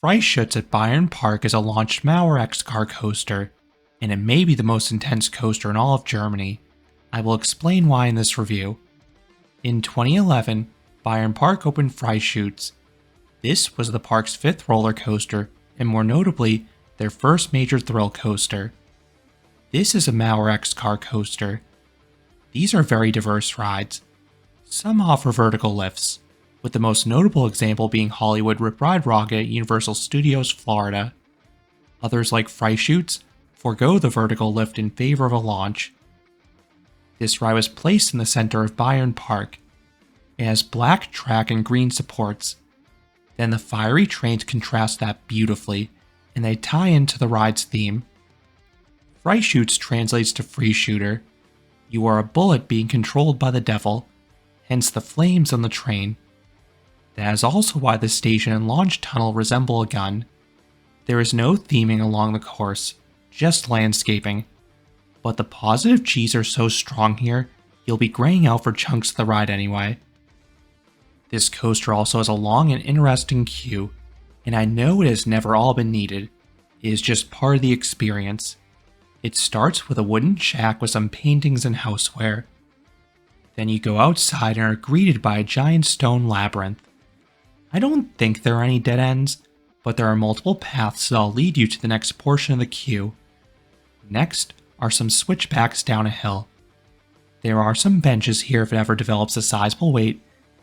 Freischütz at Bayern Park is a launched Maurer X-Car coaster, and it may be the most intense coaster in all of Germany. I will explain why in this review. In 2011, Bayern Park opened Freischutz. This was the park's 5th roller coaster, and more notably, their first major thrill coaster. This is a Maurer X-Car coaster. These are very diverse rides. Some offer vertical lifts, with the most notable example being Hollywood Rip Ride Rocket at Universal Studios Florida. Others like Freischutz forego the vertical lift in favor of a launch. This ride was placed in the center of Bayern Park. It has black track and green supports. Then the fiery trains contrast that beautifully, and they tie into the ride's theme. Freischutz translates to free shooter. You are a bullet being controlled by the devil, hence the flames on the train. That is also why the station and launch tunnel resemble a gun. There is no theming along the course, just landscaping. But the positive G's are so strong here, you'll be graying out for chunks of the ride anyway. This coaster also has a long and interesting queue, and I know it has never all been needed. It is just part of the experience. It starts with a wooden shack with some paintings and houseware. Then you go outside and are greeted by a giant stone labyrinth. I don't think there are any dead ends, but there are multiple paths that'll lead you to the next portion of the queue. Next are some switchbacks down a hill. There are some benches here if it ever develops a sizable wait,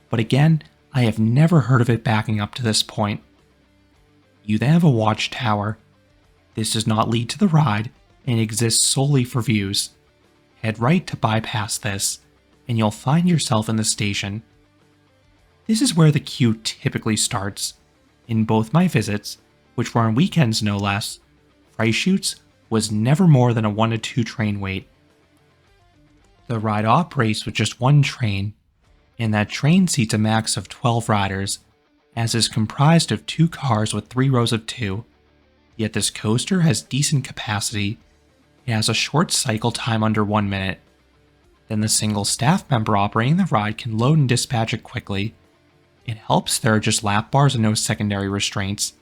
but again, I have never heard of it backing up to this point. You then have a watchtower. This does not lead to the ride, and exists solely for views. Head right to bypass this, and you'll find yourself in the station. This is where the queue typically starts. In both my visits, which were on weekends no less, Freischutz was never more than a 1 to 2 train wait. The ride operates with just one train, and that train seats a max of 12 riders, as is comprised of 2 cars with 3 rows of 2. Yet this coaster has decent capacity. It has a short cycle time under 1 minute. Then the single staff member operating the ride can load and dispatch it quickly. It helps there are just lap bars and no secondary restraints.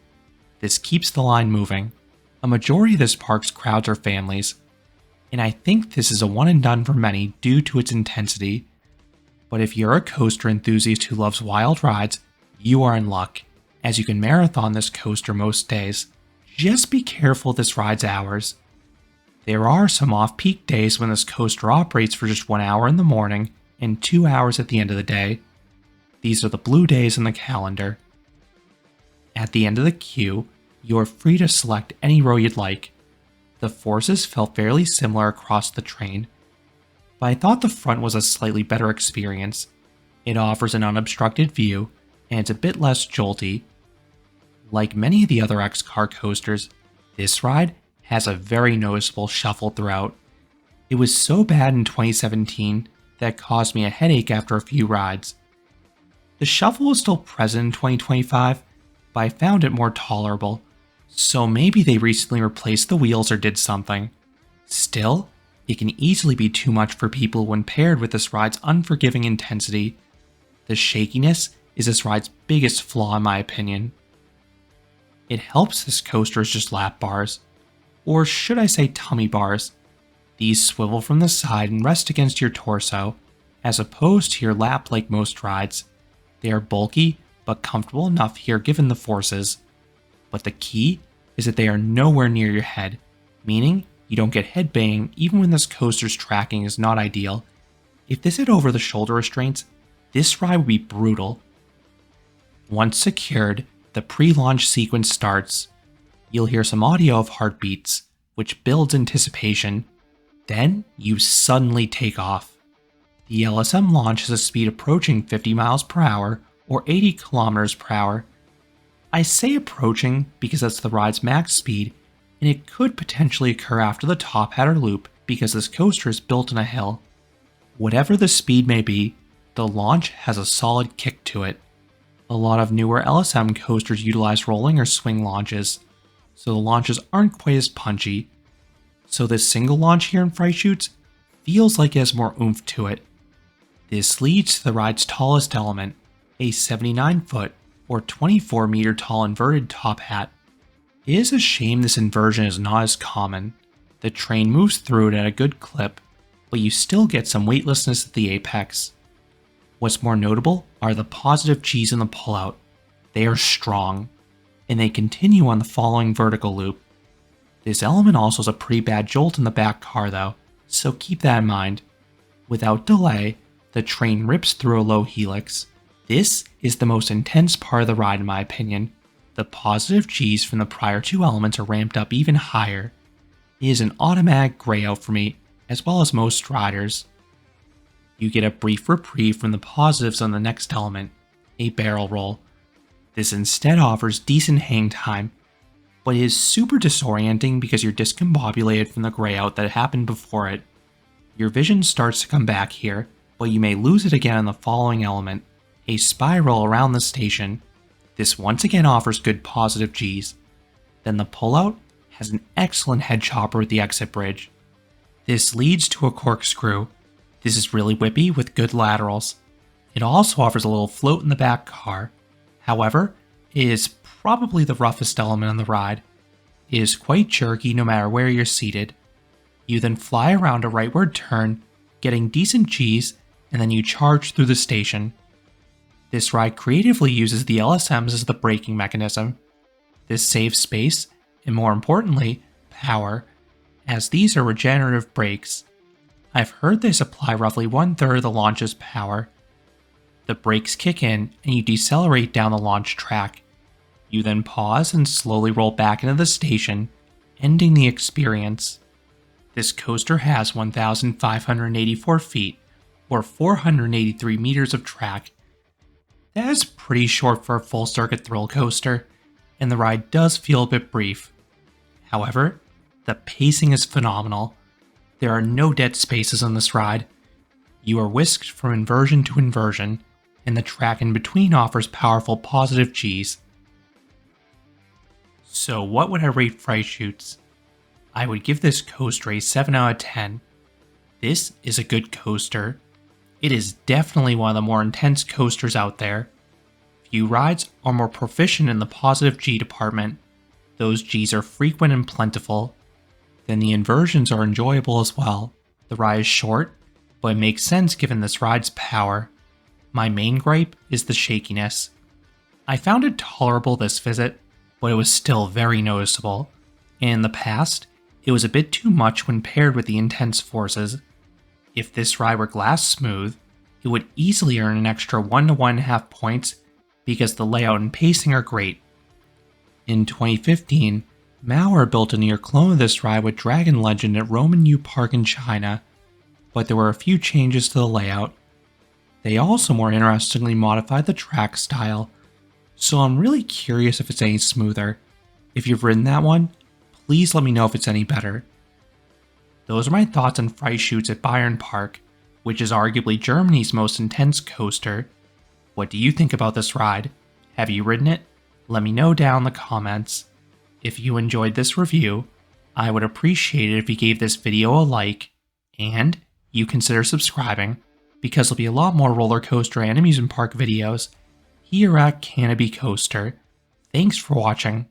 This keeps the line moving. A majority of this park's crowds are families, and I think this is a one and done for many due to its intensity. But if you're a coaster enthusiast who loves wild rides, you are in luck, as you can marathon this coaster most days. Just be careful of this ride's hours. There are some off-peak days when this coaster operates for just 1 hour in the morning and 2 hours at the end of the day. These are the blue days in the calendar. At the end of the queue, you are free to select any row you'd like. The forces felt fairly similar across the train, but I thought the front was a slightly better experience. It offers an unobstructed view, and it's a bit less jolty. Like many of the other X-Car coasters, this ride has a very noticeable shuffle throughout. It was so bad in 2017 that it caused me a headache after a few rides. The shuffle is still present in 2025, but I found it more tolerable, so maybe they recently replaced the wheels or did something. Still, it can easily be too much for people when paired with this ride's unforgiving intensity. The shakiness is this ride's biggest flaw in my opinion. It helps this coaster is just lap bars, or should I say tummy bars. These swivel from the side and rest against your torso, as opposed to your lap like most rides. They are bulky, but comfortable enough here given the forces. But the key is that they are nowhere near your head, meaning you don't get head banging even when this coaster's tracking is not ideal. If this had over-the-shoulder restraints, this ride would be brutal. Once secured, the pre-launch sequence starts. You'll hear some audio of heartbeats, which builds anticipation. Then you suddenly take off. The LSM launch has a speed approaching 50 miles per hour or 80 kilometers per hour. I say approaching because that's the ride's max speed, and it could potentially occur after the top hat or loop because this coaster is built on a hill. Whatever the speed may be, the launch has a solid kick to it. A lot of newer LSM coasters utilize rolling or swing launches, so the launches aren't quite as punchy. So this single launch here in Freischutz feels like it has more oomph to it. This leads to the ride's tallest element, a 79-foot, or 24-meter tall inverted top hat. It is a shame this inversion is not as common. The train moves through it at a good clip, but you still get some weightlessness at the apex. What's more notable are the positive G's in the pullout. They are strong, and they continue on the following vertical loop. This element also has a pretty bad jolt in the back car though, so keep that in mind. Without delay, the train rips through a low helix. This is the most intense part of the ride in my opinion. The positive G's from the prior two elements are ramped up even higher. It is an automatic gray out for me, as well as most riders. You get a brief reprieve from the positives on the next element, a barrel roll. This instead offers decent hang time, but it is super disorienting because you're discombobulated from the gray out that happened before it. Your vision starts to come back here, but you may lose it again on the following element, a spiral around the station. This once again offers good positive G's. Then the pullout has an excellent head chopper with the exit bridge. This leads to a corkscrew. This is really whippy with good laterals. It also offers a little float in the back car. However, it is probably the roughest element on the ride. It is quite jerky no matter where you're seated. You then fly around a rightward turn, getting decent G's, and then you charge through the station. This ride creatively uses the LSMs as the braking mechanism. This saves space, and more importantly, power, as these are regenerative brakes. I've heard they supply roughly 1/3 of the launch's power. The brakes kick in and you decelerate down the launch track. You then pause and slowly roll back into the station, ending the experience. This coaster has 1,584 feet, or 483 meters of track. That is pretty short for a full circuit thrill coaster, and the ride does feel a bit brief. However, the pacing is phenomenal. There are no dead spaces on this ride. You are whisked from inversion to inversion, and the track in between offers powerful positive G's. So what would I rate Freischütz? I would give this coaster a 7 out of 10. This is a good coaster. It is definitely one of the more intense coasters out there. Few rides are more proficient in the positive G department. Those G's are frequent and plentiful. Then the inversions are enjoyable as well. The ride is short, but it makes sense given this ride's power. My main gripe is the shakiness. I found it tolerable this visit, but it was still very noticeable. And in the past, it was a bit too much when paired with the intense forces. If this ride were glass smooth, it would easily earn an extra 1 to 1.5 points because the layout and pacing are great. In 2015, Maurer built a near clone of this ride with Dragon Legend at Roman U Park in China, but there were a few changes to the layout. They also more interestingly modified the track style, so I'm really curious if it's any smoother. If you've ridden that one, please let me know if it's any better. Those are my thoughts on Freischutz at Bayern Park, which is arguably Germany's most intense coaster. What do you think about this ride? Have you ridden it? Let me know down in the comments. If you enjoyed this review, I would appreciate it if you gave this video a like, and you consider subscribing, because there'll be a lot more roller coaster and amusement park videos here at Canopy Coaster. Thanks for watching.